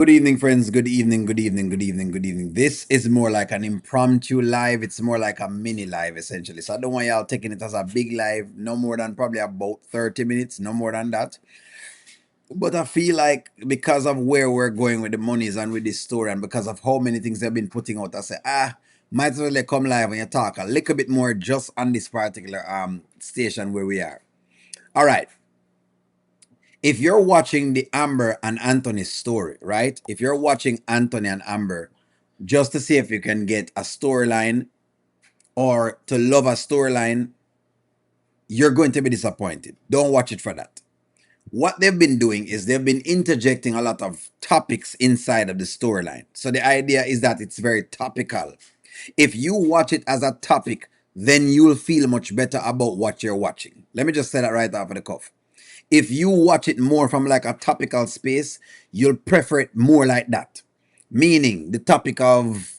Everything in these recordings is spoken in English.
Good evening, friends. Good evening, good evening, good evening, good evening. This is more like an impromptu live. It's more like a mini live, essentially. So I don't want y'all taking it as a big live, no more than probably about 30 minutes, no more than that. But I feel like because of where we're going with the monies and with this story, and because of how many things they've been putting out, I say, might as well come live and you talk a little bit more just on this particular station where we are. All right. If you're watching the Amber and Anthony story, right? If you're watching Anthony and Amber, just to see if you can get a storyline or to love a storyline, you're going to be disappointed. Don't watch it for that. What they've been doing is they've been interjecting a lot of topics inside of the storyline. So the idea is that it's very topical. If you watch it as a topic, then you'll feel much better about what you're watching. Let me just say that right off of the cuff. If you watch it more from like a topical space, you'll prefer it more like that. Meaning the topic of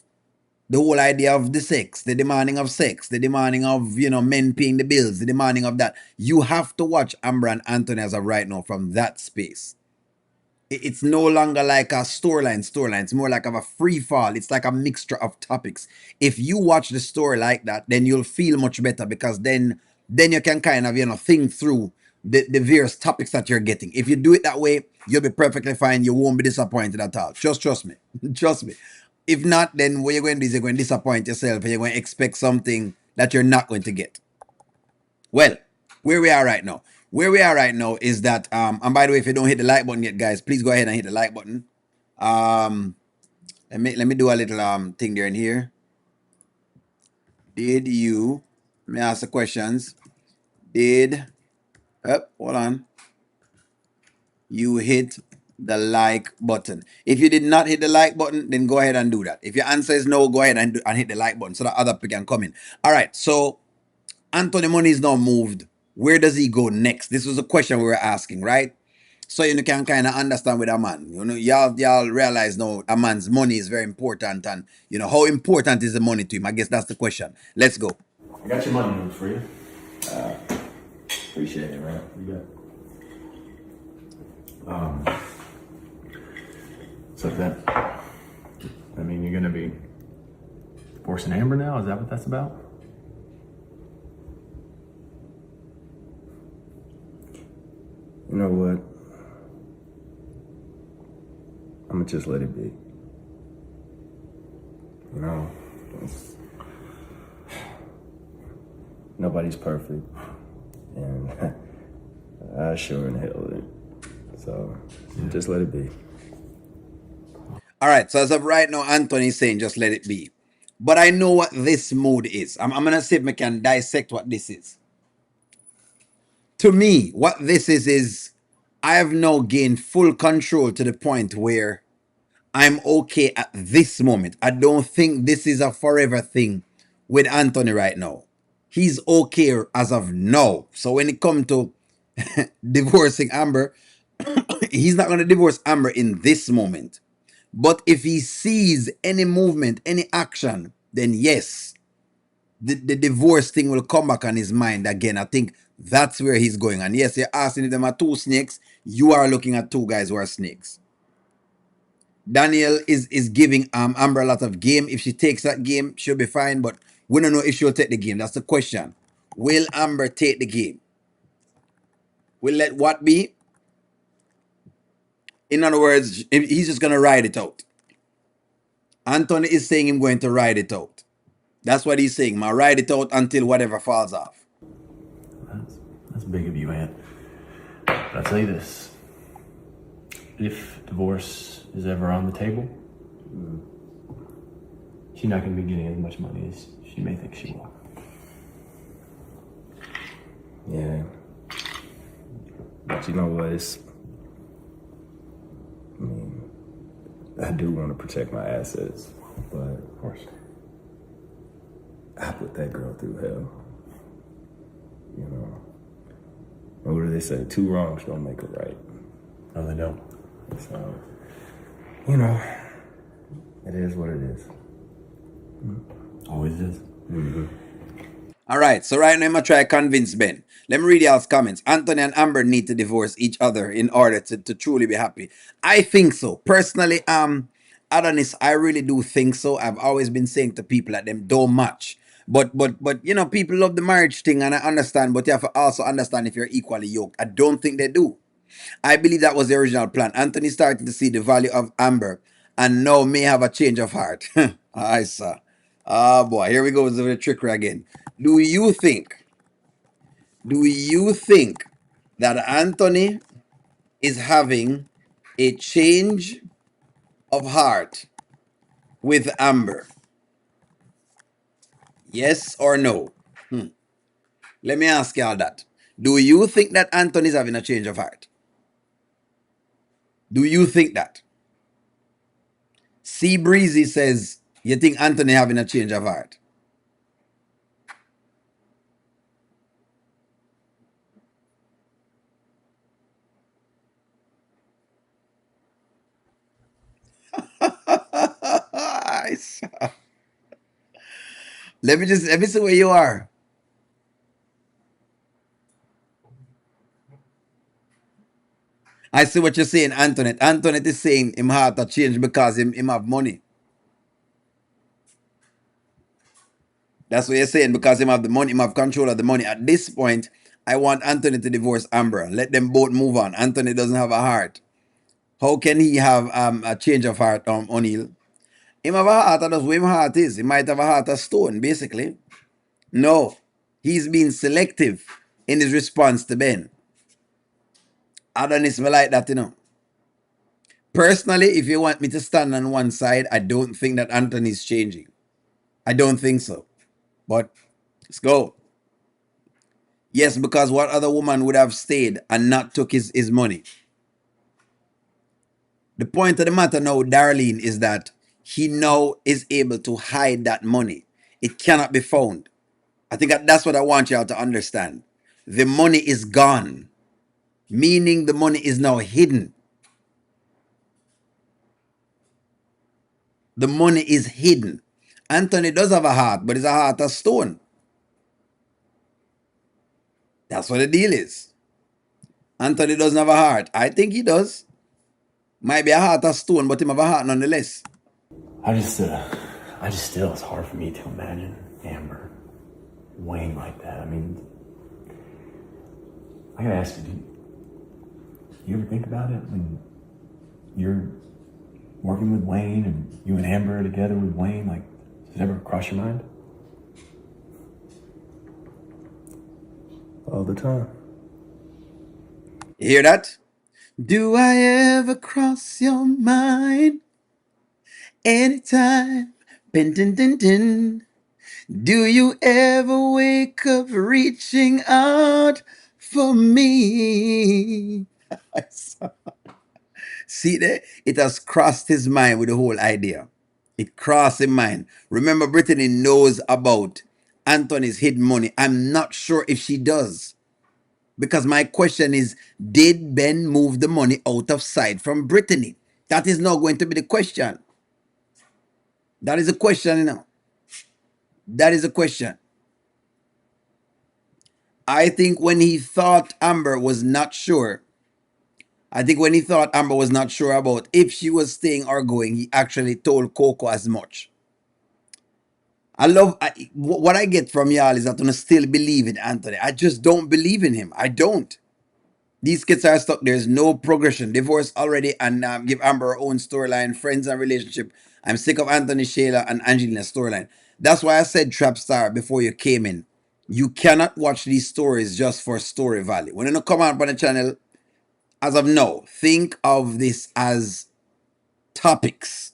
the whole idea of the sex, the demanding of sex, the demanding of, men paying the bills, the demanding of that. You have to watch Amber and Anthony as of right now from that space. It's no longer like a storyline. It's more like of a free fall. It's like a mixture of topics. If you watch the story like that, then you'll feel much better because then you can kind of, think through the various topics that you're getting. If you do it that way, you'll be perfectly fine. You won't be disappointed at all. Just trust me. Trust me. If not, then what you're going to do is you're going to disappoint yourself and you're going to expect something that you're not going to get. Well, where we are right now. Where we are right now is that and by the way, if you don't hit the like button yet, guys, please go ahead and hit the like button. Um let me do a little thing there in here. Did you Let me ask the questions. Did hold on. You hit the like button? If you did not hit the like button, then go ahead and do that. If your answer is no, go ahead and hit the like button so that other people can come in. All right, so Anthony Money is now moved. Where does he go next? This was a question we were asking, right? So you can kind of understand with a man. Y'all realize now a man's money is very important, and how important is the money to him? I guess that's the question. Let's go. I got your money moves for you. Appreciate it, man. You bet. So that, I mean, you're gonna be forcing Amber now? Is that what that's about? You know what? I'm gonna just let it be. It's, nobody's perfect, and I sure in hell it. So just let it be. All right. So as of right now, Anthony is saying just let it be. But I know what this mood is. I'm gonna see if we can dissect what this is. To me, what this is I have now gained full control to the point where I'm okay at this moment. I don't think this is a forever thing with Anthony right now. He's okay as of now. So when it comes to divorcing Amber, he's not going to divorce Amber in this moment. But if he sees any movement, any action, then yes, the divorce thing will come back on his mind again. I think that's where he's going. And yes, you're asking if them are two snakes. You are looking at two guys who are snakes. Daniel is giving Amber a lot of game. If she takes that game, she'll be fine. But we don't know if she'll take the game. That's the question. Will Amber take the game? Will let what be? In other words, he's just gonna ride it out. Anthony is saying I'm going to ride it out. That's what he's saying. Ma ride it out until whatever falls off. That's big of you, Aunt. But I'll tell you this. If divorce is ever on the table, she's not going to be getting as much money as she may think she will. Yeah. But you know what? I do want to protect my assets, but Of course. I put that girl through hell. What do they say? Two wrongs don't make a right. No, they don't. So, it is what it is. Always is. Mm-hmm. All right, so right now I'm gonna try to convince Ben. Let me read y'all's comments. Anthony and Amber need to divorce each other in order to truly be happy. I think so. Personally, Adonis, I really do think so. I've always been saying to people that them don't match. But you know, people love the marriage thing and I understand, but you have to also understand if you're equally yoked. I don't think they do. I believe that was the original plan. Anthony started to see the value of Amber and now may have a change of heart. I saw. Oh boy, here we go with the trickery again. Do you think, do you think that Anthony is having a change of heart with Amber? Yes or no? Let me ask y'all that. Do you think that Anthony is having a change of heart? Do you think that? C Breezy says, you think Anthony having a change of heart? Let me see where you are. I see what you're saying, Antoinette. Antoinette is saying him heart to change because him have money. That's what you're saying, because him have the money, him have control of the money. At this point, I want Anthony to divorce Amber. Let them both move on. Anthony doesn't have a heart. How can he have a change of heart, O'Neill? Him have a heart, that's what him heart is. He might have a heart of stone, basically. No. He's being selective in his response to Ben. Adonis me like that, you know. Personally, if you want me to stand on one side, I don't think that Anthony's changing. I don't think so. But let's go. Yes, because what other woman would have stayed and not took his money? The point of the matter now, Darlene, is that he now is able to hide that money. It cannot be found. I think that's what I want y'all to understand. The money is gone, meaning the money is now hidden. The money is hidden. Anthony does have a heart, but it's a heart of stone. That's what the deal is. Anthony doesn't have a heart. I think he does. Might be a heart of stone, but him have a heart nonetheless. I just still, it's hard for me to imagine Amber, Wayne like that. I mean, I gotta ask you, do you ever think about it when you're working with Wayne and you and Amber are together with Wayne? Like, does it ever cross your mind? All the time. You hear that? Do I ever cross your mind? Anytime. Pin, tin, tin, tin. Do you ever wake up reaching out for me? See there? It has crossed his mind with the whole idea. It crossed his mind. Remember, Brittany knows about Anthony's hidden money. I'm not sure if she does. Because my question is, did Ben move the money out of sight from Brittany? That is not going to be the question. That is a question, you know. That is a question. I think when he thought Amber was not sure, I think when he thought Amber was not sure about if she was staying or going, he actually told Coco as much. What I get from y'all is that I still believe in Anthony. I just don't believe in him. I don't. These kids are stuck. There's no progression. Divorce already, and give Amber her own storyline, friends and relationship. I'm sick of Anthony, Shayla, and Angelina's storyline. That's why I said Trap Star before you came in. You cannot watch these stories just for story value. When you come out on the channel, as of now, think of this as topics.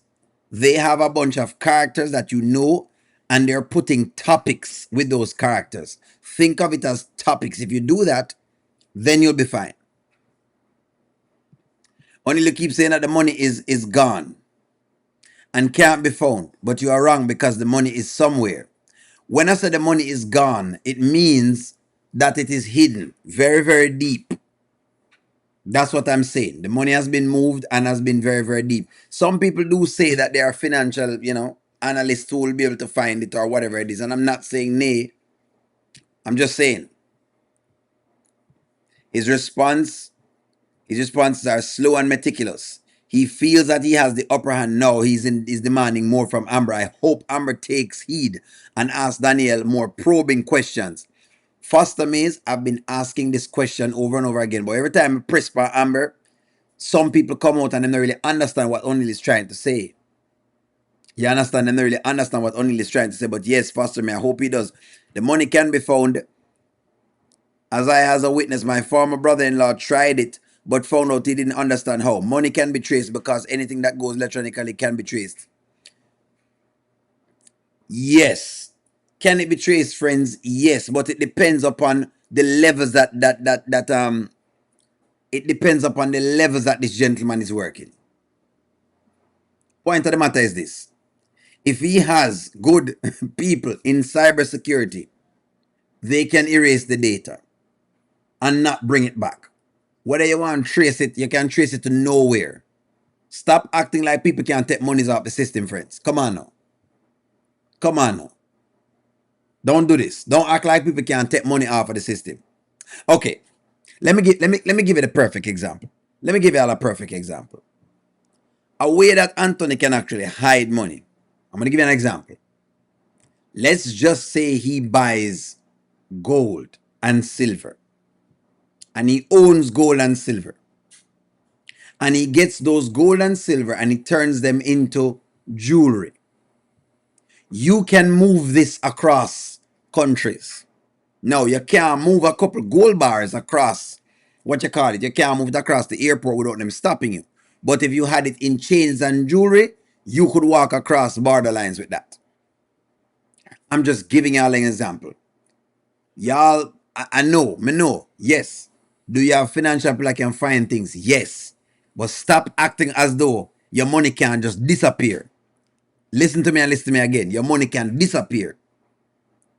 They have a bunch of characters that you know, and they're putting topics with those characters. Think of it as topics. If you do that, then you'll be fine. Only you keep saying that the money is gone and can't be found, but you are wrong because the money is somewhere. When I say the money is gone, it means that it is hidden very, very deep. That's what I'm saying. The money has been moved and has been very, very deep. Some people do say that they are financial, analysts who will be able to find it or whatever it is. And I'm not saying nay. I'm just saying. His response, his responses are slow and meticulous. He feels that he has the upper hand now. He's demanding more from Amber. I hope Amber takes heed and asks Danielle more probing questions. Foster Mays, I've been asking this question over and over again, but every time I press for Amber, some people come out and they don't really understand what O'Neill is trying to say. You understand? They don't really understand what O'Neill is trying to say, but yes, Foster May, I hope he does. The money can be found. As a witness, my former brother-in-law tried it, but found out he didn't understand how. Money can be traced because anything that goes electronically can be traced. Yes. Can it be traced, friends? Yes, but it depends upon the levels that it depends upon the levels that this gentleman is working. Point of the matter is this. If he has good people in cybersecurity, they can erase the data and not bring it back. Whether you want to trace it, you can trace it to nowhere. Stop acting like people can't take monies off the system, friends. Come on now. Come on now. Don't do this. Don't act like people can't take money off of the system. Okay. Let me give it a perfect example. Let me give you all a perfect example. A way that Anthony can actually hide money. I'm gonna give you an example. Let's just say he buys gold and silver. And he owns gold and silver. And he gets those gold and silver and he turns them into jewelry. You can move this across countries. No, you can't move a couple gold bars across what you call it. You can't move it across the airport without them stopping you. But if you had it in chains and jewelry, you could walk across border lines with that. I'm just giving y'all an example. Y'all, I know, yes. Do you have financial people that can find things? Yes. But stop acting as though your money can just disappear. Listen to me and listen to me again. Your money can disappear.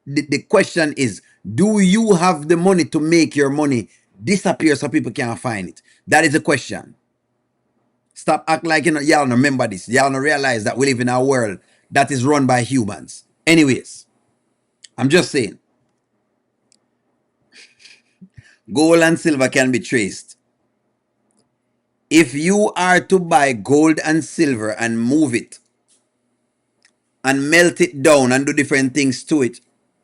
The question is, do you have the money to make your money disappear so people can't find it? That is the question. Stop acting like y'all don't remember this. Y'all don't realize that we live in a world that is run by humans. Anyways, I'm just saying. Gold and silver can be traced. If you are to buy gold and silver and move it and melt it down and do different things to it,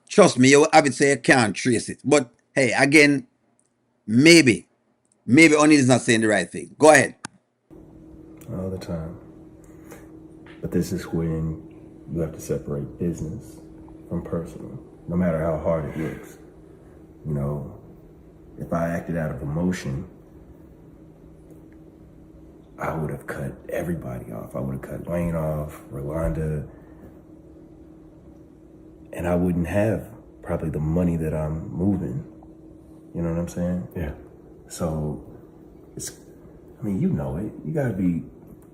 trust me, you will have it so you can't trace it. But hey, again, maybe O'Neill is not saying the right thing. Go ahead. all the time. But this is when you have to separate business from personal, no matter how hard it looks. You know, if I acted out of emotion, I would have cut everybody off. I would have cut Wayne off, Rolanda, and I wouldn't have probably the money that I'm moving. You know what I'm saying? Yeah. So, I mean, you know it. You gotta be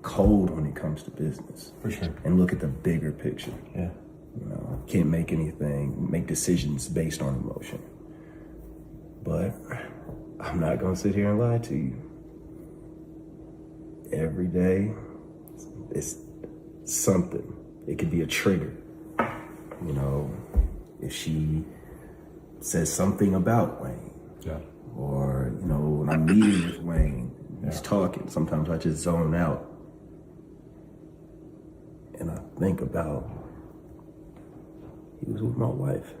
cold when it comes to business. For sure. And look at the bigger picture. Yeah. You know, can't make decisions based on emotion. But I'm not gonna sit here and lie to you. Every day, it's something. It could be a trigger. You know, if she says something about Wayne, Yeah. or, you know, when I'm meeting with Wayne, he's talking, sometimes I just zone out. And I think about, he was with my wife.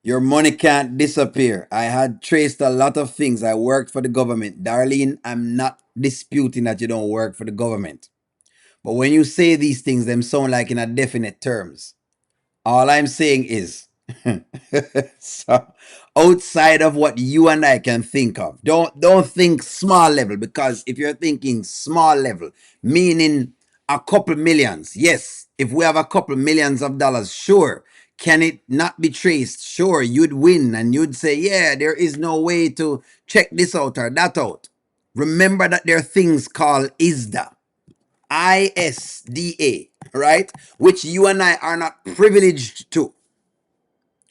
Your money can't disappear. I had traced a lot of things. I worked for the government. Darlene, I'm not disputing that you don't work for the government. But when you say these things, them sound like in a definite terms. All I'm saying is, so outside of what you and I can think of, don't think small level, because if you're thinking small level, meaning a couple millions, yes, if we have a couple millions of dollars, sure. Can it not be traced? Sure, you'd win and you'd say, yeah, there is no way to check this out or that out. Remember that there are things called ISDA. ISDA, right? Which you and I are not privileged to.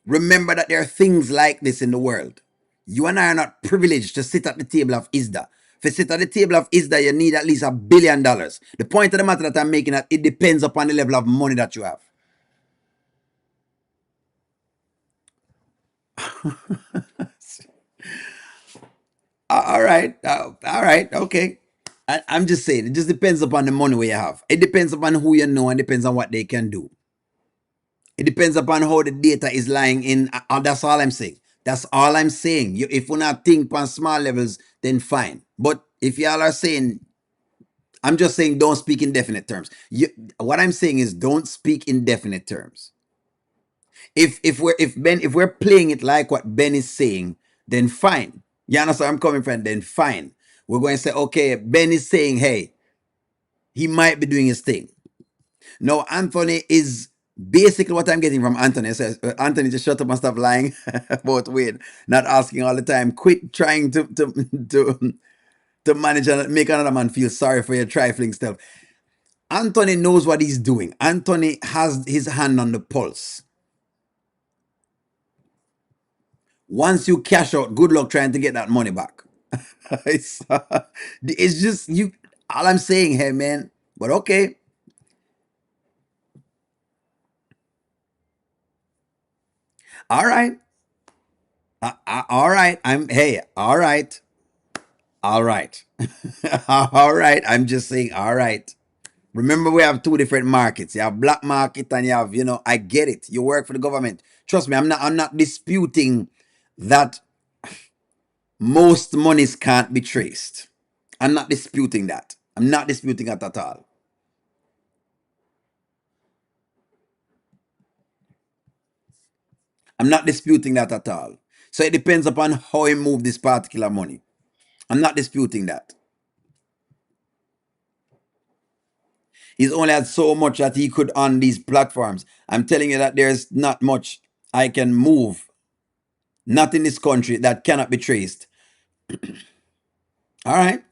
Remember that there are things like this in the world. You and I are not privileged to sit at the table of ISDA. For sit at the table of is that you need at least $1 billion. The point of the matter that I'm making that it depends upon the level of money that you have. All right, all right, okay. I'm just saying, it just depends upon the money we have. It depends upon who you know and depends on what they can do. It depends upon how the data is lying in. That's all I'm saying. That's all I'm saying. If we're not think on small levels, then fine. But if y'all are saying, I'm just saying, don't speak in definite terms. What I'm saying is, don't speak in definite terms. If we're playing it like what Ben is saying, then fine. You understand where I'm coming from? Then fine. We're going to say, okay, Ben is saying, hey, he might be doing his thing. No, Anthony is basically what I'm getting from Anthony. Says Anthony, just shut up and stop lying about Wade, not asking all the time. Quit trying to to manage and make another man feel sorry for your trifling stuff. Anthony knows what he's doing. Anthony has his hand on the pulse. Once you cash out, good luck trying to get that money back. It's just you. All I'm saying here, man. But okay, all right, all right. I'm hey, all right, all right, all right. I'm just saying, all right. Remember, we have two different markets. You have black market and you have, I get it. You work for the government. Trust me, I'm not disputing that most monies can't be traced. I'm not disputing that. I'm not disputing that at all. I'm not disputing that at all. So it depends upon how he move this particular money. I'm not disputing that. He's only had so much that he could on these platforms. I'm telling you that there's not much I can move, not in this country, that cannot be traced. All right.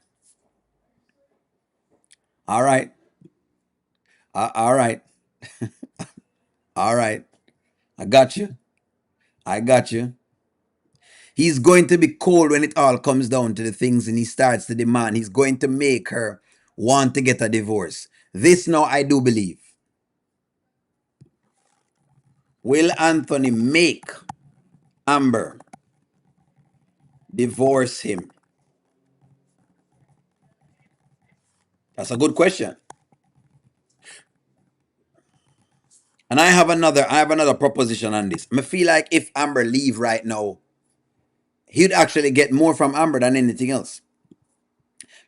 All right. All right. All right. I got you. I got you. He's going to be cold when it all comes down to the things and he starts to demand. He's going to make her want to get a divorce. This now I do believe. Will Anthony make Amber divorce him? That's a good question. And I have another proposition on this. I feel like if Amber leave right now, he'd actually get more from Amber than anything else.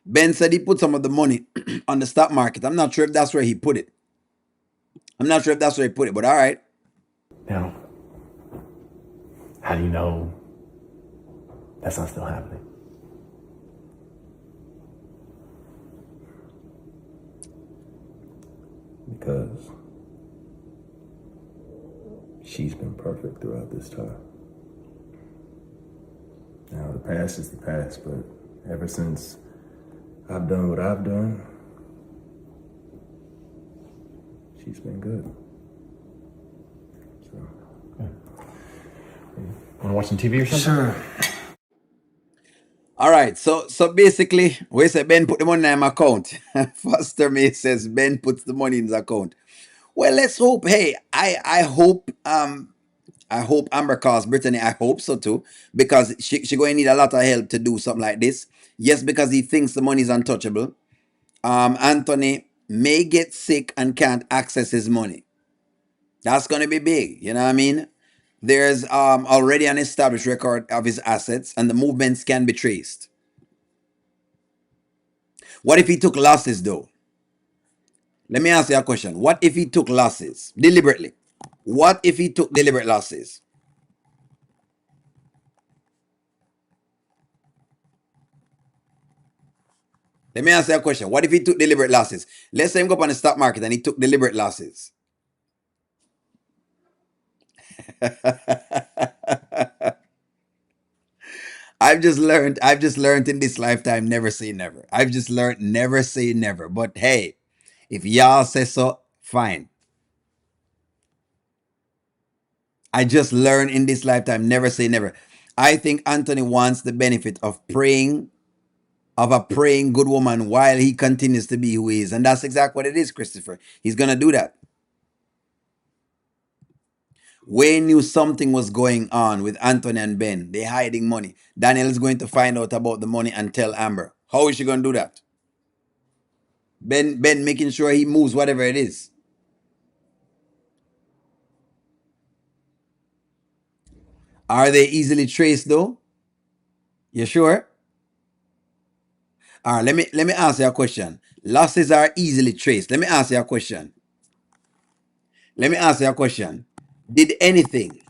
Ben said he put some of the money on the stock market. I'm not sure if that's where he put it. But all right. Now, how do you know that's not still happening? Because she's been perfect throughout this time. Now, the past is the past, but ever since I've done what I've done, she's been good. So, Want to watch some TV or something? sure. All right, so basically, we say Ben put the money in my account. Foster May says Ben puts the money in his account. Well, let's hope. Hey, I hope Amber calls Brittany. I hope so too, because she going to need a lot of help to do something like this. Yes, because he thinks the money is untouchable. Anthony may get sick and can't access his money. That's gonna be big. You know what I mean? There's already an established record of his assets, and the movements can be traced. What if he took losses though? Let me ask you a question. What if he took losses deliberately? What if he took deliberate losses? Let me ask you a question. What if he took deliberate losses? Let's say him go up on the stock market and he took deliberate losses. I've just learned in this lifetime, never say never. I've just learned never say never. But hey, if y'all say so, fine. I just learned in this lifetime, never say never. I think Anthony wants the benefit of praying of a praying good woman while he continues to be who he is. And that's exactly what it is, Christopher. He's going to do that. Wayne knew something was going on with Anthony and Ben. They're hiding money. Daniel is going to find out about the money and tell Amber. How is she going to do that? Ben making sure he moves whatever it is. Are they easily traced though? You sure? All right, let me ask you a question. Losses are easily traced. Let me ask you a question. Let me ask you a question. Did anything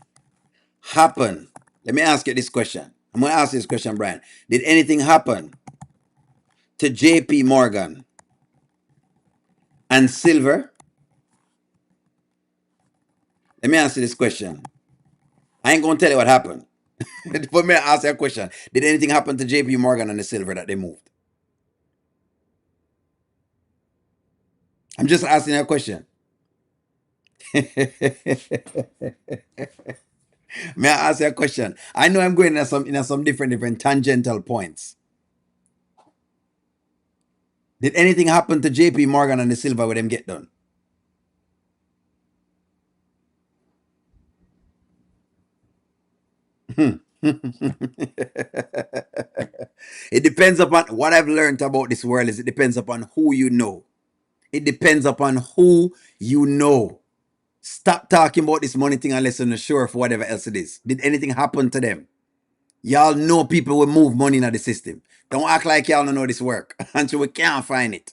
happen? Let me ask you this question. I'm going to ask you this question, Brian. Did anything happen to JP Morgan and Silver? Let me ask you this question. I ain't going to tell you what happened. But me ask you a question. Did anything happen to JP Morgan and the Silver that they moved? I'm just asking you a question. May I ask you a question? I know I'm going in some different tangential points. Did anything happen to JP Morgan and the Silver when them get done? It depends upon what I've learned about this world is it depends upon who you know. It depends upon who you know. Stop talking about this money thing unless you're not sure for whatever else it is. Did anything happen to them? Y'all know people will move money into the system. Don't act like y'all don't know this work until we can't find it.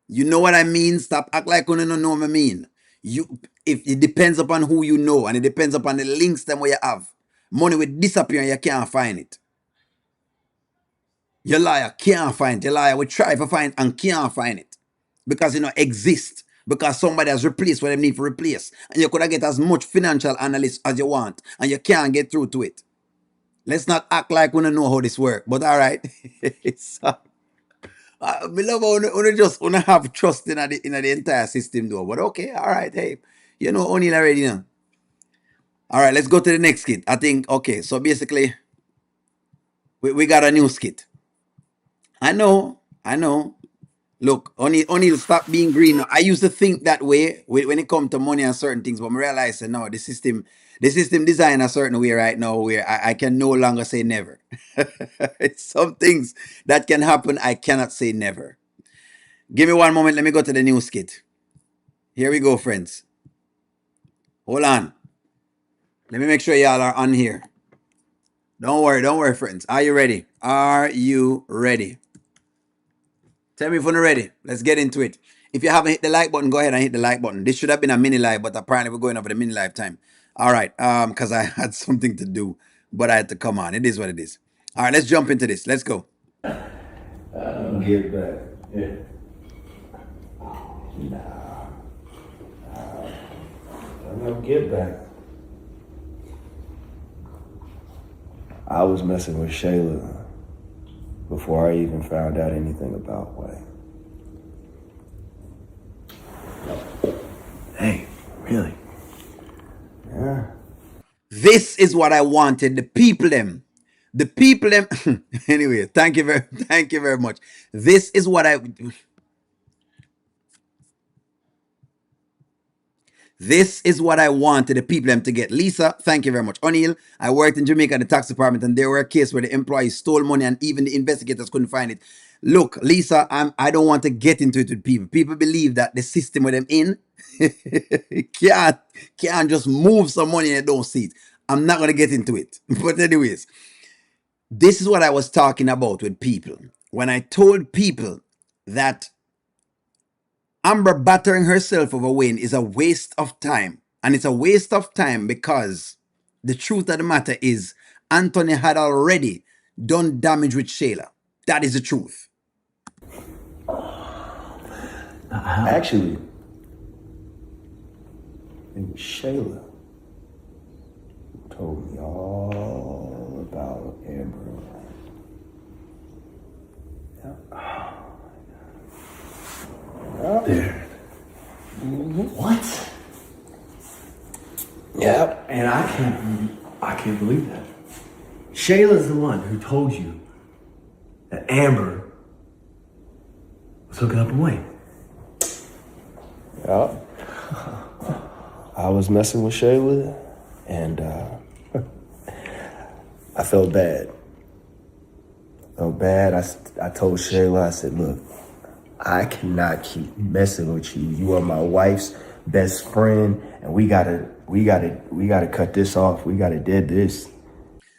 You know what I mean? Stop act like you don't know what I mean. If it depends upon who you know and it depends upon the links them where you have. Money will disappear and you can't find it. Your liar can't find it. Your liar will try to find it and can't find it. Because it don't exist. Because somebody has replaced what they need to replace. And you could get as much financial analyst as you want. And you can't get through to it. Let's not act like we don't know how this works. But all right. Me love how you just have trust in the entire system though. But okay, all right, hey. You know O'Neal already now. All right, let's go to the next skit. I think, okay, so basically, we got a new skit. I know. Look, O'Neal, stop being green. I used to think that way when it comes to money and certain things, but I realized that no, the system designed a certain way right now where I can no longer say never. It's some things that can happen, I cannot say never. Give me one moment, let me go to the new skit. Here we go, friends. Hold on. Let me make sure y'all are on here. Don't worry, friends. Are you ready? Are you ready? Tell me if you're ready. Let's get into it. If you haven't hit the like button, go ahead and hit the like button. This should have been a mini live, but apparently we're going over the mini live time. All right, because I had something to do, but I had to come on. It is what it is. All right, let's jump into this. Let's go. Get back. Yeah. Nah. I'm gonna get back. I was messing with Shayla before I even found out anything about Wayne. Hey, really? Yeah. This is what I wanted. The people them. Anyway, thank you very much. This is what I This is what I wanted the people them to get. Lisa, thank you very much. O'Neal, I worked in Jamaica in the tax department, and there were a case where the employees stole money and even the investigators couldn't find it. Look, Lisa, I don't want to get into it with people. People believe that the system with them in can't just move some money and they don't see it. I'm not gonna get into it. But anyways, this is what I was talking about with people. When I told people that Amber battering herself over Wayne is a waste of time. And it's a waste of time because the truth of the matter is Anthony had already done damage with Shayla. That is the truth. Actually, it was Shayla who told me all about Amber. There. What? Yep. And I can't believe that. Shayla's the one who told you that Amber hooking up with Wayne. Yeah. I was messing with Shayla, and I felt bad. I told Shayla, I said, look, I cannot keep messing with you. You are my wife's best friend, and we gotta cut this off. We gotta dead this.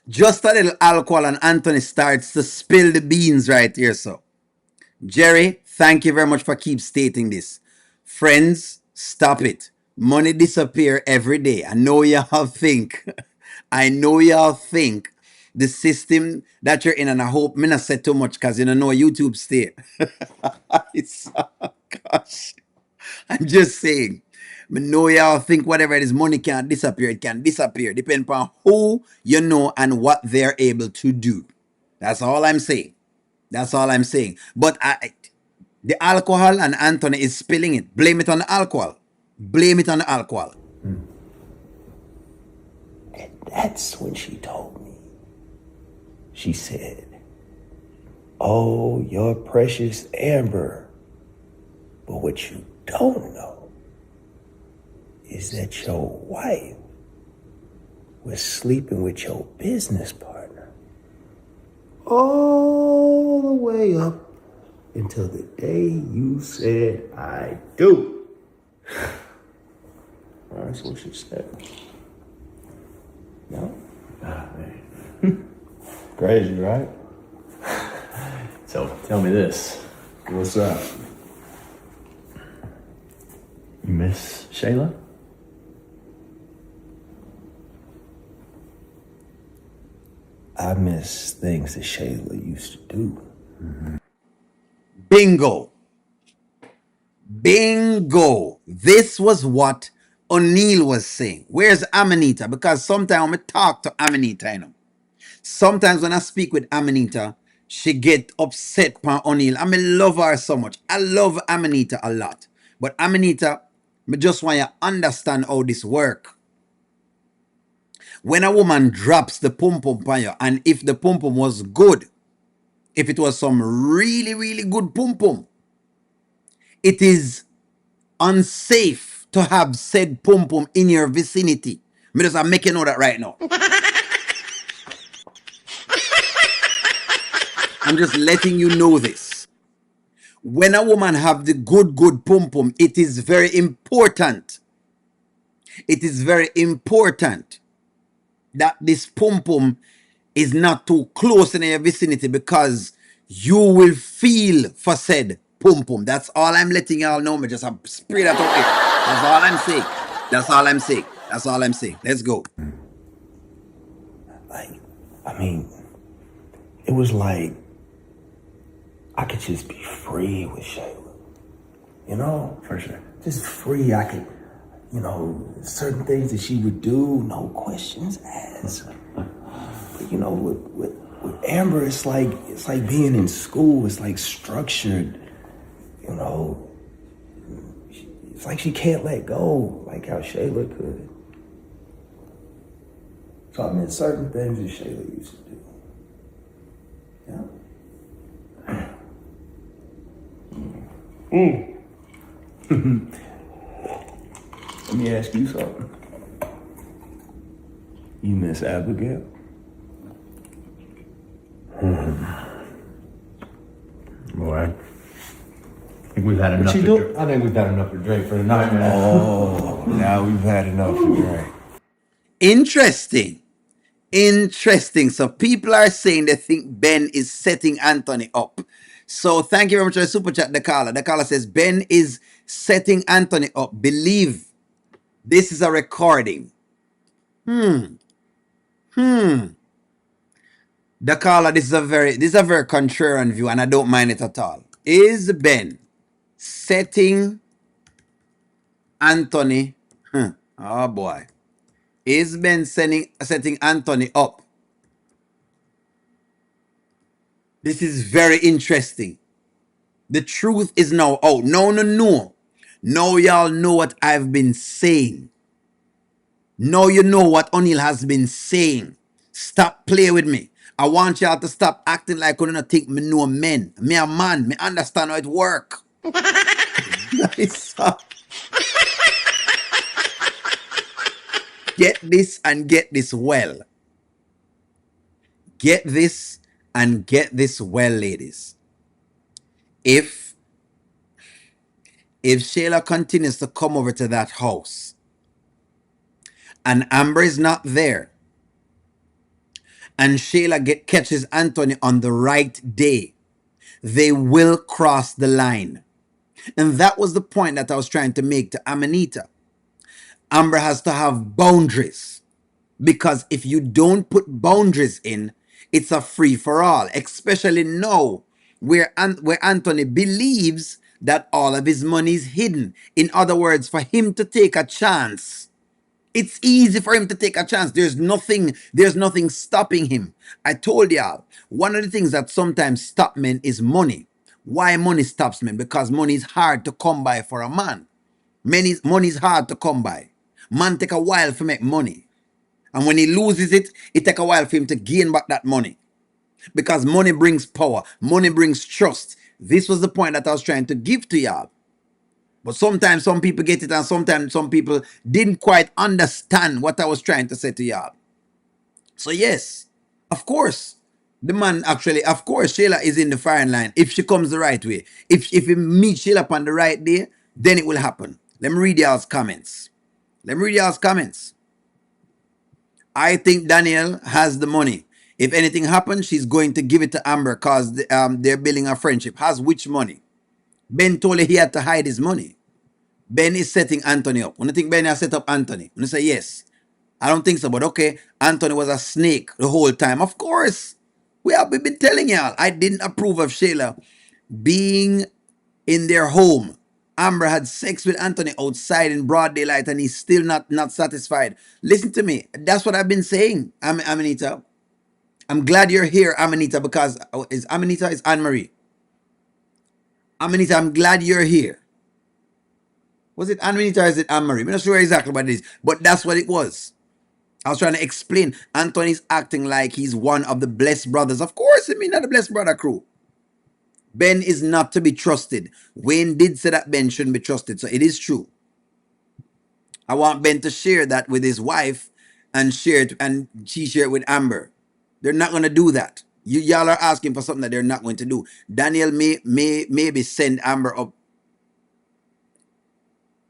Just a little alcohol and Anthony starts to spill the beans right here. So, Jerry, thank you very much for keep stating this. Friends, stop it. Money disappear every day. I know y'all think the system that you're in, and I hope me not say too much because you don't know YouTube stay. It's, gosh. I'm just saying. I know y'all think whatever it is, money can't disappear. It can disappear. Depending upon who you know and what they're able to do. That's all I'm saying. That's all I'm saying. But the alcohol and Anthony is spilling it. Blame it on the alcohol. Blame it on the alcohol. And that's when she told me. She said, oh, your precious Amber. But what you don't know is that your wife was sleeping with your business partner all the way up until the day you said, I do. That's what she said. No? Ah, man. Crazy, right? So tell me this. What's up? You miss Shayla? I miss things that Shayla used to do. Bingo. Bingo. This was what O'Neill was saying. Where's Amanita? Because sometimes when I talk to Amanita, you know, sometimes when I speak with Amanita, she get upset by O'Neill. I mean, love her so much. I love Amanita a lot. But Amanita, I just want you to understand how this work. When a woman drops the pum-pum on you, and if the pum-pum was good, if it was some really, really good pum-pum, it is unsafe to have said pum-pum in your vicinity. Me just make you know that right now. I'm just letting you know this. When a woman have the good pum-pum, it is very important. It is very important that this pum-pum is not too close in your vicinity because you will feel for said pum-pum. That's all I'm letting y'all know. Me just spray that out there. That's all I'm saying. That's all I'm saying. That's all I'm saying. Let's go. It was like I could just be free with Shayla. You know? For sure. Just free. I could, certain things that she would do, no questions asked. But with Amber, it's like being in school. It's like structured. It's like she can't let go, like how Shayla could. So I meant certain things that Shayla used to do. Yeah. Let me ask you something. You miss Abigail? Boy, I think we've had enough. I think we've had enough to drink for the night, man. Oh, now we've had enough to drink. Interesting. Interesting. So people are saying they think Ben is setting Anthony up. So thank you very much for the super chat, the caller. The caller says Ben is setting Anthony up. Believe this is a recording. The caller, this is a very contrarian view, and I don't mind it at all. Is Ben setting Anthony? Oh boy. Is Ben setting Anthony up? This is very interesting. The truth is now out. No. Now y'all know what I've been saying. Now you know what O'Neill has been saying. Stop playing with me. I want y'all to stop acting like you don't think me know men. Me a man. Me understand how it work. Nice. Get this and get this well. Get this and get this well, ladies. If Shayla continues to come over to that house and Amber is not there, and Shayla catches Anthony on the right day, they will cross the line. And that was the point that I was trying to make to Amanita. Amber has to have boundaries, because if you don't put boundaries in, it's a free for all, especially now where Anthony believes that all of his money is hidden. In other words, for him to take a chance, it's easy for him to take a chance. There's nothing stopping him. I told y'all, one of the things that sometimes stop men is money. Why money stops men? Because money is hard to come by for a man. Money is hard to come by. Man take a while to make money. And when he loses it, it take a while for him to gain back that money. Because money brings power. Money brings trust. This was the point that I was trying to give to y'all. But sometimes some people get it and sometimes some people didn't quite understand what I was trying to say to y'all. So yes, of course, the man actually, of course, Shayla is in the firing line if she comes the right way. If you meet Shayla on the right day, then it will happen. Let me read y'all's comments. I think Danielle has the money. If anything happens, she's going to give it to Amber because they're building a friendship. Has which money? Ben told her he had to hide his money. Ben is setting Anthony up. When you think Ben has set up Anthony, when you say yes, I don't think so, but okay, Anthony was a snake the whole time. Of course, we've been telling y'all. I didn't approve of Shayla being in their home. Amber had sex with Anthony outside in broad daylight, and he's still not satisfied. Listen to me. That's what I've been saying, Amanita. I'm glad you're here, Amanita, because is Amanita is Anne Marie. Amanita, I'm glad you're here. Was it Amanita or is it Anne Marie? I'm not sure exactly what it is, but that's what it was. I was trying to explain. Anthony's acting like he's one of the blessed brothers. Of course, I mean, not the blessed brother crew. Ben is not to be trusted. Wayne did say that Ben shouldn't be trusted, so it is true. I want Ben to share that with his wife and she share it with Amber. They're not going to do that. Y'all are asking for something that they're not going to do. Daniel may maybe send Amber up.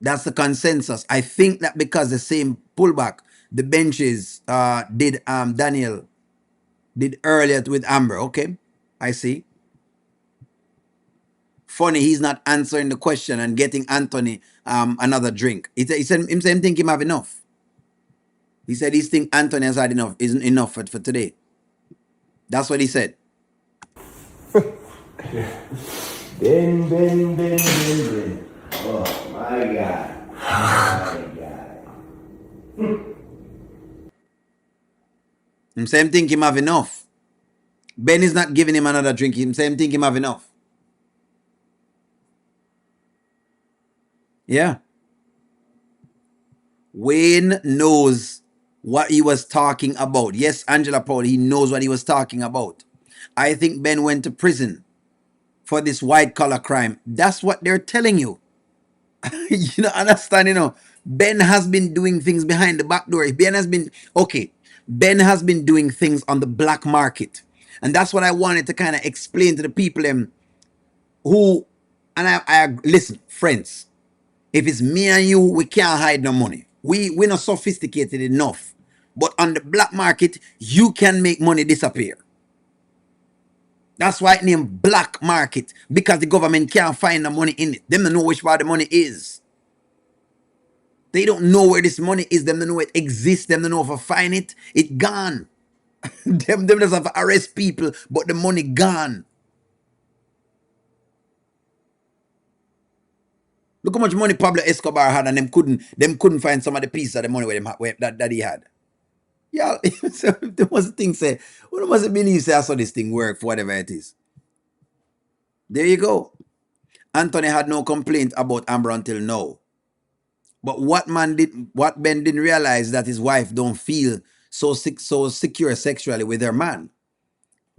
That's the consensus. I think that because the same pullback, the benches did Daniel did earlier with Amber. Okay, I see. Funny, he's not answering the question and getting Anthony another drink. He said him think him have enough. He said he think Anthony has had enough, isn't enough for today. That's what he said. Ben. Oh my God. My God. Him say him think him have enough. Ben is not giving him another drink. Him say him think him have enough. Yeah. Wayne knows what he was talking about. Yes, Angela Paul, he knows what he was talking about. I think Ben went to prison for this white collar crime. That's what they're telling you. You know, understand, Ben has been doing things behind the back door. Ben has been doing things on the black market. And that's what I wanted to kind of explain to the people who, and I listen, friends, if it's me and you, we can't hide no money. We're not sophisticated enough. But on the black market, you can make money disappear. That's why it named black market, because the government can't find the money in it. Them don't know which part the money is. They don't know where this money is. Them don't know it exists. Them don't know if I find it. It gone. them just have to arrest people, but the money gone. Look how much money Pablo Escobar had, and them couldn't find some of the pieces of the money that he had. Yeah, so there was a thing say, what must it believe say I saw this thing work for whatever it is. There you go. Anthony had no complaint about Amber until now. But what Ben didn't realize that his wife don't feel so secure sexually with her man.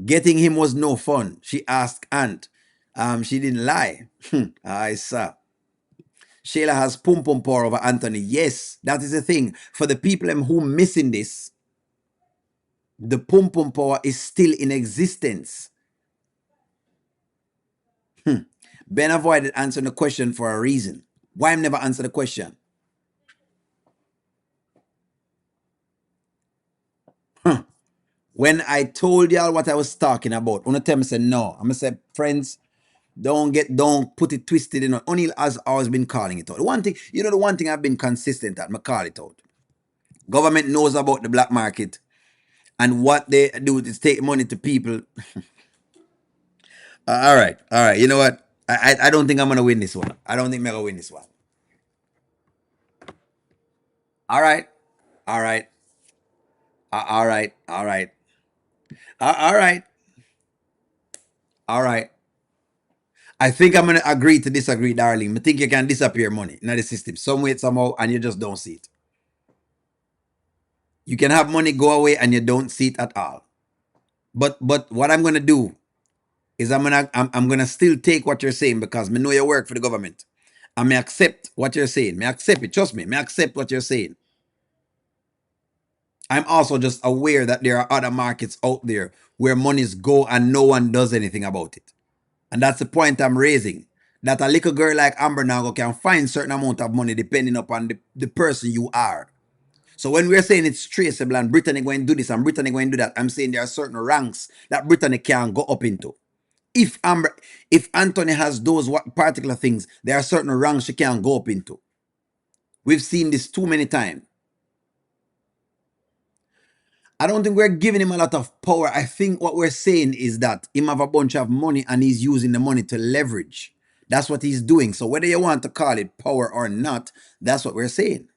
Getting him was no fun. She asked Aunt. She didn't lie. I saw. Shayla has pum pum power over Anthony. Yes, that is the thing. For the people who missing this, the pum pum power is still in existence. Ben avoided answering the question for a reason. Why I'm never answer the question? When I told y'all what I was talking about, one of them said no. I'm gonna say, friends, don't put it twisted in. O'Neill has always been calling it out. The one thing, the one thing I've been consistent at, I call it out. Government knows about the black market, and what they do is take money to people. All right. You know what? I don't think I'm gonna win this one. I don't think I'm gonna win this one. All right, all right, all right, all right, all right, all right. I think I'm gonna agree to disagree, darling. I think you can disappear money in the system some way, somehow, and you just don't see it. You can have money go away and you don't see it at all. But what I'm gonna do is I'm gonna still take what you're saying because I know you work for the government. I may accept what you're saying. May accept it. Trust me. May accept what you're saying. I'm also just aware that there are other markets out there where monies go and no one does anything about it. And that's the point I'm raising. That a little girl like Amber Nago can find certain amount of money depending upon the person you are. So when we're saying it's traceable and Brittany going to do this and Brittany going to do that, I'm saying there are certain ranks that Brittany can go up into. If Anthony has those particular things, there are certain ranks she can go up into. We've seen this too many times. I don't think we're giving him a lot of power. I think what we're saying is that him have a bunch of money and he's using the money to leverage. That's what he's doing. So whether you want to call it power or not, that's what we're saying.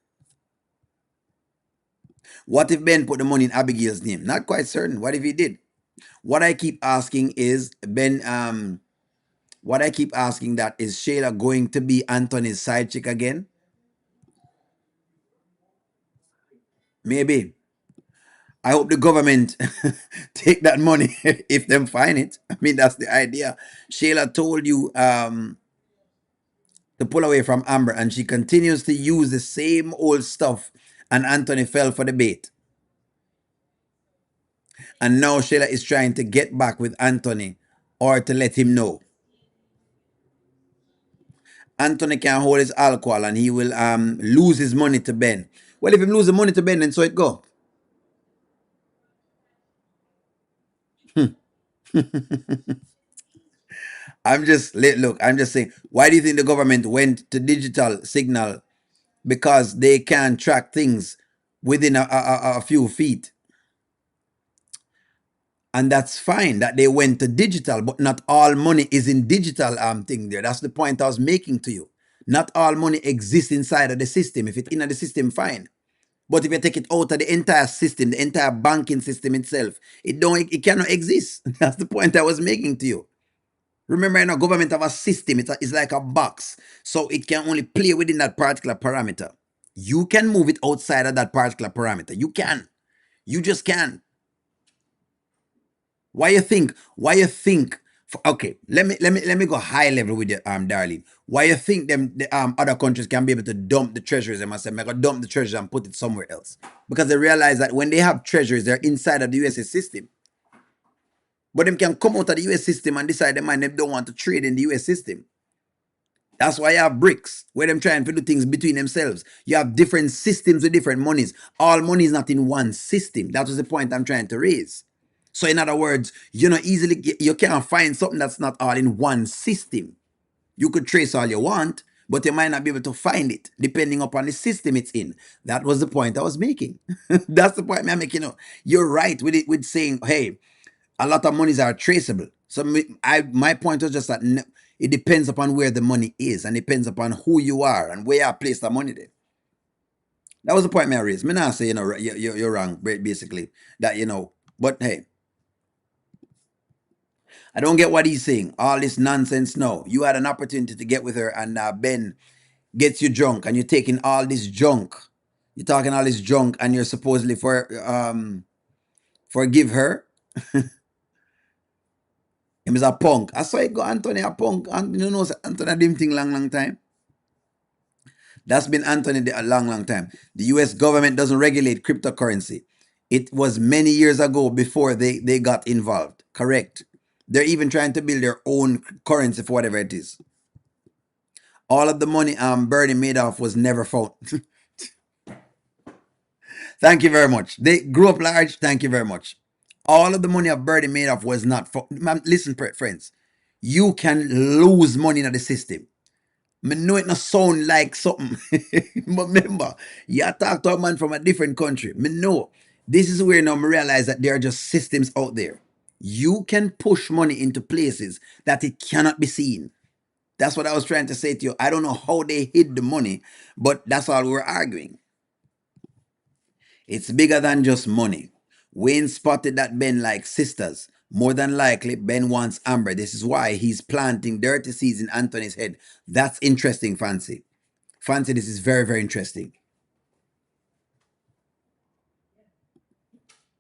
What if Ben put the money in Abigail's name? Not quite certain. What if he did? What I keep asking is, Ben, what I keep asking that is Shayla going to be Anthony's side chick again? Maybe. I hope the government take that money if them find it. I mean, that's the idea. Shayla told you to pull away from Amber, and she continues to use the same old stuff, and Anthony fell for the bait. And now Shayla is trying to get back with Anthony or to let him know. Anthony can hold his alcohol and he will lose his money to Ben. Well, if he lose the money to Ben, then so it go. I'm just look. I'm just saying. Why do you think the government went to digital signal? Because they can track things within a few feet, and that's fine. That they went to digital, but not all money is in digital thing there. That's the point I was making to you. Not all money exists inside of the system. If it's in the system, fine. But if you take it out of the entire system, the entire banking system itself, it cannot exist. That's the point I was making to you. Remember, government have a system. It's like a box. So it can only play within that particular parameter. You can move it outside of that particular parameter. You can. You just can. Why you think? Okay, let me go high level with you, darling. Why you think the other countries can be able to dump the treasuries? They must say, "Mega dump the treasuries and put it somewhere else," because they realize that when they have treasuries, they're inside of the US system. But them can come out of the US system and decide they don't want to trade in the US system. That's why you have BRICS, where them trying to do things between themselves. You have different systems with different monies. All money is not in one system. That was the point I'm trying to raise. So in other words, you can't find something that's not all in one system. You could trace all you want, but you might not be able to find it depending upon the system it's in. That was the point I was making. That's the point I'm making. You're right with it, with saying, hey, a lot of monies are traceable. So my point was just that it depends upon where the money is and depends upon who you are and where I place the money there. That was the point I raised. Me not say, you're wrong, basically. That, but hey, I don't get what he's saying. All this nonsense. No, you had an opportunity to get with her, and Ben gets you drunk, and you're taking all this junk. You're talking all this junk, and you're supposedly forgive her. Him is a punk. I saw it go Anthony a punk. And you know, Anthony dim thing long time. That's been Anthony a long time. The US government doesn't regulate cryptocurrency. It was many years ago before they got involved. Correct. They're even trying to build their own currency for whatever it is. All of the money Bernie made off was never found. Thank you very much. They grew up large. Thank you very much. All of the money of Bernie made off was not found. Listen, friends. You can lose money in the system. I know it not sound like something. But remember, you talk to a man from a different country. Me know. This is where now I realize that there are just systems out there. You can push money into places that it cannot be seen. That's what I was trying to say to you. I don't know how they hid the money, but that's all we're arguing. It's bigger than just money. Wayne spotted that Ben likes sisters. More than likely, Ben wants Amber. This is why he's planting dirty seeds in Anthony's head. That's interesting, Fancy. Fancy, this is very, very interesting.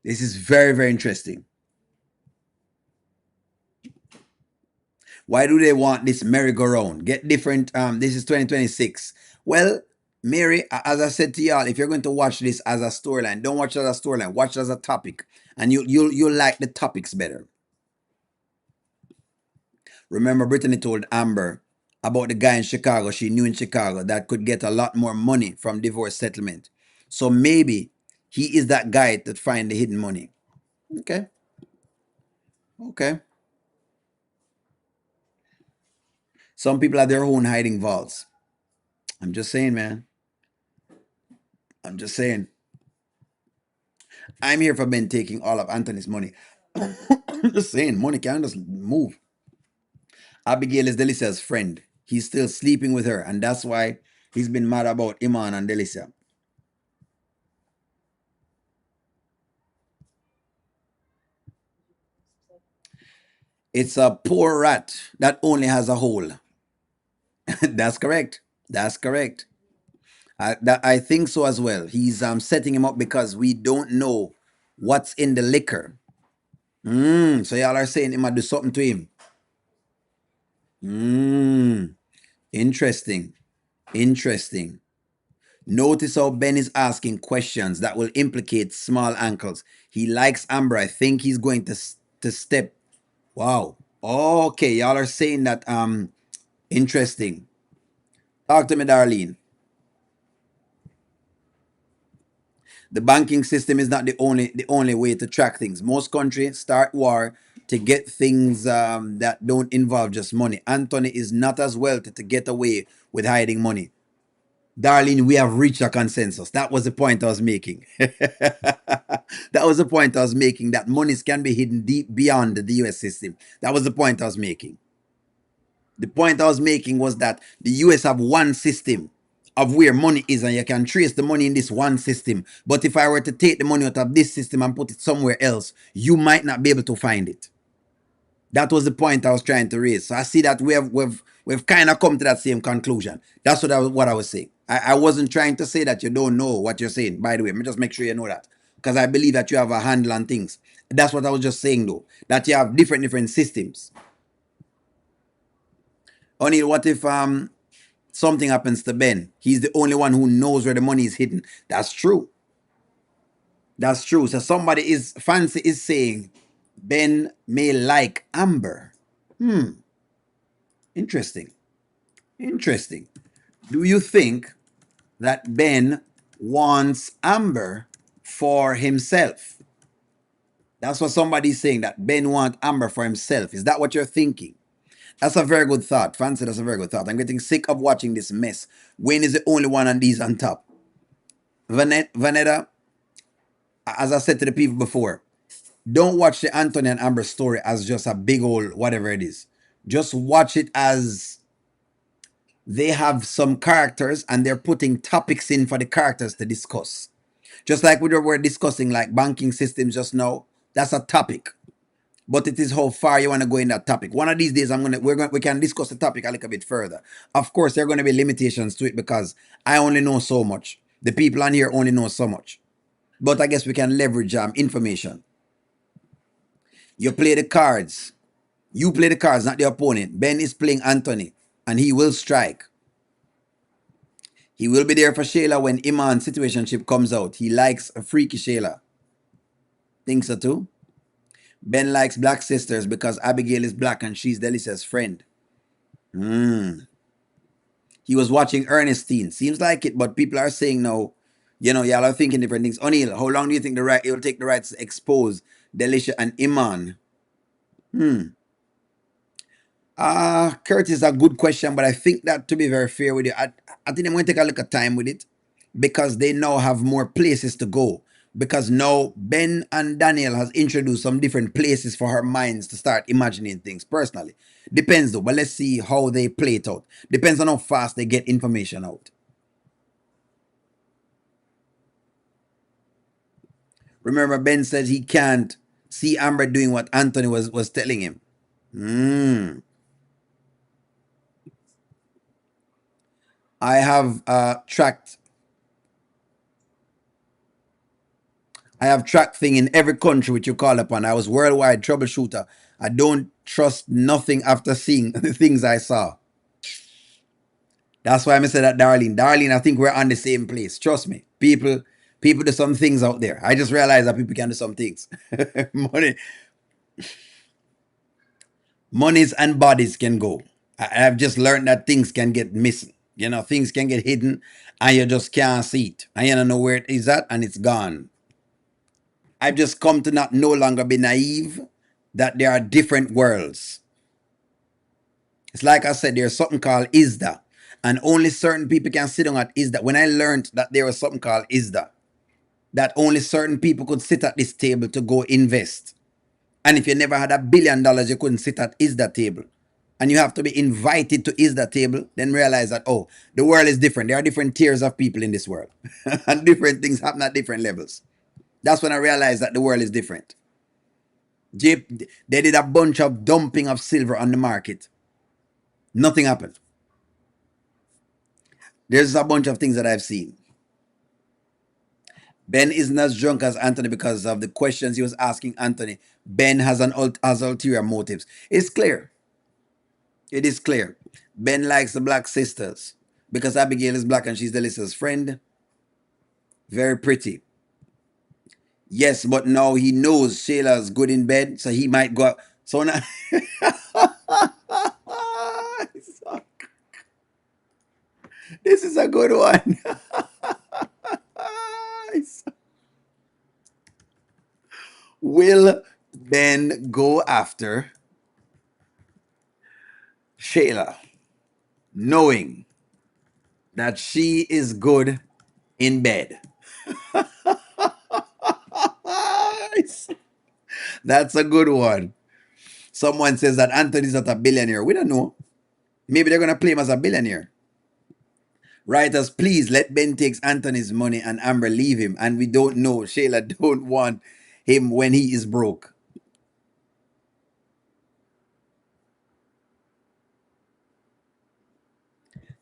This is very, very interesting. Why do they want this merry-go-round? Get different. This is 2026. Well, Mary, as I said to y'all, if you're going to watch this as a storyline, don't watch it as a storyline. Watch it as a topic, and you'll like the topics better. Remember, Brittany told Amber about the guy in Chicago she knew in Chicago that could get a lot more money from divorce settlement. So maybe he is that guy to find the hidden money. Okay. Okay. Some people have their own hiding vaults. I'm just saying, man. I'm just saying. I'm here for Ben taking all of Anthony's money. I'm just saying, money can't just move. Abigail is Delicia's friend. He's still sleeping with her, and that's why he's been mad about Iman and Delicia. It's a poor rat that only has a hole. That's correct. That's correct. I think so as well. He's setting him up because we don't know what's in the liquor. So y'all are saying he might do something to him. Interesting. Interesting. Notice how Ben is asking questions that will implicate small ankles. He likes Amber. I think he's going to step. Wow. Okay, y'all are saying that interesting. Talk to me, Darlene. The banking system is not the only way to track things. Most countries start war to get things that don't involve just money. Anthony is not as wealthy to get away with hiding money. Darlene, we have reached a consensus. That was the point I was making. That was the point I was making, that monies can be hidden deep beyond the US system. That was the point I was making. The point I was making was that the US have one system of where money is, and you can trace the money in this one system. But if I were to take the money out of this system and put it somewhere else, you might not be able to find it. That was the point I was trying to raise. So I see that we've kind of come to that same conclusion. That's what I was saying. I wasn't trying to say that you don't know what you're saying. By the way, let me just make sure you know that, because I believe that you have a handle on things. That's what I was just saying, though, that you have different systems. O'Neill, what if something happens to Ben? He's the only one who knows where the money is hidden. That's true. That's true. So somebody is fancy is saying Ben may like Amber. Interesting. Interesting. Do you think that Ben wants Amber for himself? That's what somebody's saying, that Ben wants Amber for himself. Is that what you're thinking? That's a very good thought. Fancy, that's a very good thought. I'm getting sick of watching this mess. Wayne is the only one on these on top. Vanetta, as I said to the people before, don't watch the Anthony and Amber story as just a big old whatever it is. Just watch it as they have some characters and they're putting topics in for the characters to discuss. Just like we were discussing like banking systems just now, that's a topic. But it is how far you want to go in that topic. One of these days, we can discuss the topic a little bit further. Of course, there are going to be limitations to it because I only know so much. The people on here only know so much. But I guess we can leverage information. You play the cards. You play the cards, not the opponent. Ben is playing Anthony, and he will strike. He will be there for Shayla when Iman's situationship comes out. He likes a freaky Shayla. Think so too? Ben likes black sisters because Abigail is black and she's Delicia's friend. He was watching Ernestine. Seems like it, but people are saying no. Y'all are thinking different things. O'Neill, how long do you think it will take the rights to expose Delicia and Iman? Curtis, a good question, but I think that to be very fair with you, I think I'm going to take a look at time with it because they now have more places to go. Because now Ben and Daniel has introduced some different places for her minds to start imagining things personally. Depends though, but let's see how they play it out. Depends on how fast they get information out. Remember, Ben said he can't see Amber doing what Anthony was telling him. I have tracked thing in every country which you call upon. I was worldwide troubleshooter. I don't trust nothing after seeing the things I saw. That's why I said that, Darlene. Darlene, I think we're on the same place. Trust me. People do some things out there. I just realized that people can do some things. Monies and bodies can go. I've just learned that things can get missing. Things can get hidden and you just can't see it. And you don't know where it is at and it's gone. I've just come to not no longer be naive that there are different worlds. It's like I said, there's something called ISDA. And only certain people can sit on at ISDA. When I learned that there was something called ISDA, that only certain people could sit at this table to go invest. And if you never had $1 billion, you couldn't sit at ISDA table. And you have to be invited to ISDA table, then realize that, oh, the world is different. There are different tiers of people in this world. And different things happen at different levels. That's when I realized that the world is different. They did a bunch of dumping of silver on the market. Nothing happened. There's a bunch of things that I've seen. Ben isn't as drunk as Anthony because of the questions he was asking Anthony. Ben has ulterior motives. It's clear. It is clear. Ben likes the black sisters because Abigail is black and she's Delicia's friend. Very pretty. Yes, but now he knows Shayla's good in bed, so he might go out. So now. This is a good one. Will Ben go after Shayla, knowing that she is good in bed? That's a good one. Someone says that Anthony's not a billionaire. We don't know. Maybe they're going to play him as a billionaire. Writers, please let Ben takes Anthony's money and Amber leave him. And we don't know. Shayla don't want him when he is broke.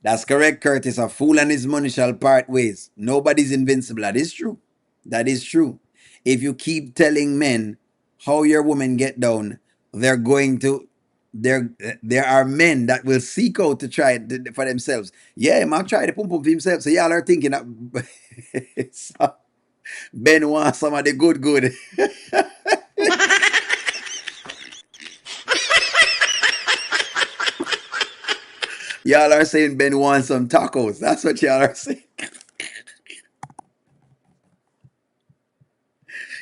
That's correct, Curtis. A fool and his money shall part ways. Nobody's invincible. That is true. That is true. If you keep telling men how your women get down, they're going to there are men that will seek out to try it for themselves. Yeah, he might try the pum pum for himself. So y'all are thinking that Ben wants some of the good. Y'all are saying Ben wants some tacos. That's what y'all are saying.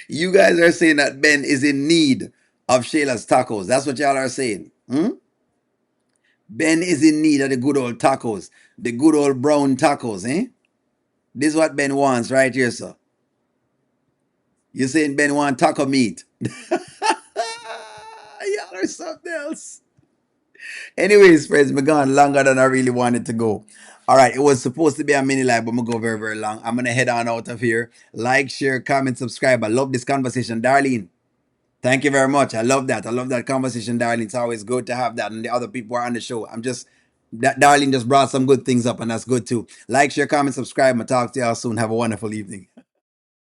You guys are saying that Ben is in need of Shayla's tacos. That's what y'all are saying. Ben is in need of the good old tacos. The good old brown tacos, eh? This is what Ben wants right here, sir. You're saying Ben wants taco meat. Y'all are something else. Anyways, friends, we're gone longer than I really wanted to go. All right, it was supposed to be a mini live, but I'm going to go very, very long. I'm going to head on out of here. Like, share, comment, subscribe. I love this conversation. Darlene, thank you very much. I love that. I love that conversation, Darlene. It's always good to have that. And the other people are on the show. Darlene just brought some good things up, and that's good too. Like, share, comment, subscribe. I'll talk to y'all soon. Have a wonderful evening.